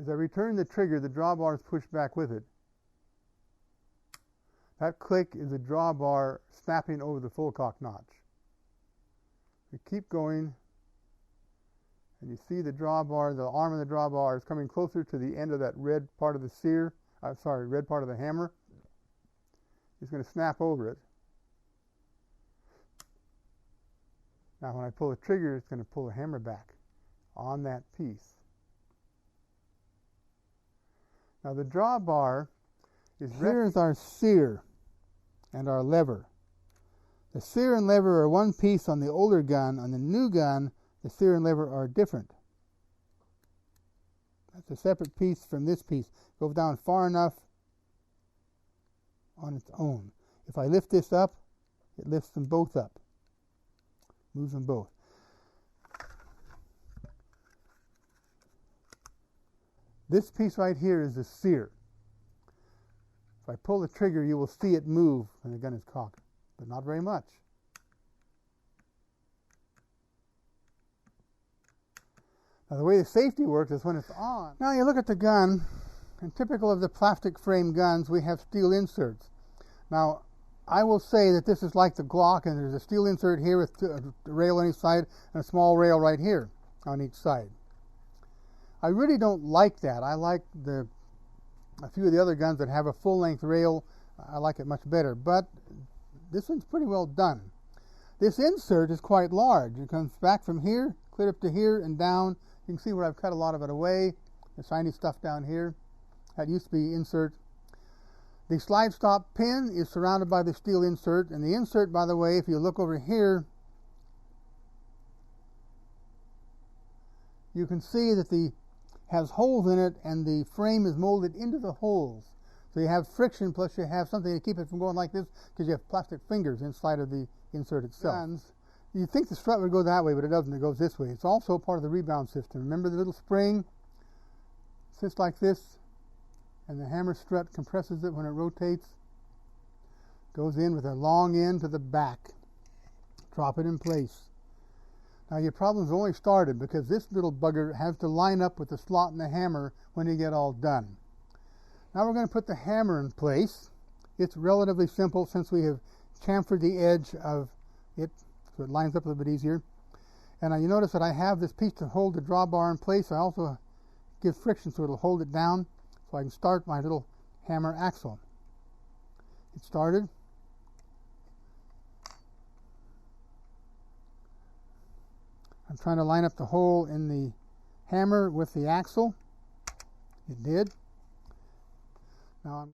As I return the trigger, the drawbar is pushed back with it. That click is the drawbar snapping over the full cock notch. We keep going, and you see the drawbar, the arm of the drawbar is coming closer to the end of that red part of the red part of the hammer. It's going to snap over it. Now when I pull the trigger, it's going to pull the hammer back on that piece. Now the drawbar is here is our sear and our lever. The sear and lever are one piece on the older gun. On the new gun, the sear and lever are different. That's a separate piece from this piece. Goes down far enough on its own. If I lift this up, it lifts them both up. Moves them both. This piece right here is the sear. If I pull the trigger, you will see it move when the gun is cocked, but not very much. Now the way the safety works is when it's on. Now you look at the gun, and typical of the plastic frame guns, we have steel inserts. Now I will say that this is like the Glock, and there's a steel insert here with a rail on each side and a small rail right here on each side. I really don't like that. I like a few of the other guns that have a full-length rail. I like it much better, but this one's pretty well done. This insert is quite large. It comes back from here, clear up to here and down. You can see where I've cut a lot of it away. The shiny stuff down here. That used to be insert. The slide stop pin is surrounded by the steel insert, and the insert, by the way, if you look over here, you can see that the has holes in it, and the frame is molded into the holes. So you have friction, plus you have something to keep it from going like this, because you have plastic fingers inside of the insert itself. You'd think the strut would go that way, but it doesn't. It goes this way. It's also part of the rebound system. Remember the little spring? Sits like this, and the hammer strut compresses it when it rotates. Goes in with a long end to the back. Drop it in place. Now your problem's only started because this little bugger has to line up with the slot in the hammer when you get all done. Now we're going to put the hammer in place. It's relatively simple since we have chamfered the edge of it so it lines up a little bit easier. And now you notice that I have this piece to hold the drawbar in place. I also give friction so it'll hold it down so I can start my little hammer axle. It started. I'm trying to line up the hole in the hammer with the axle. It did. Now I'm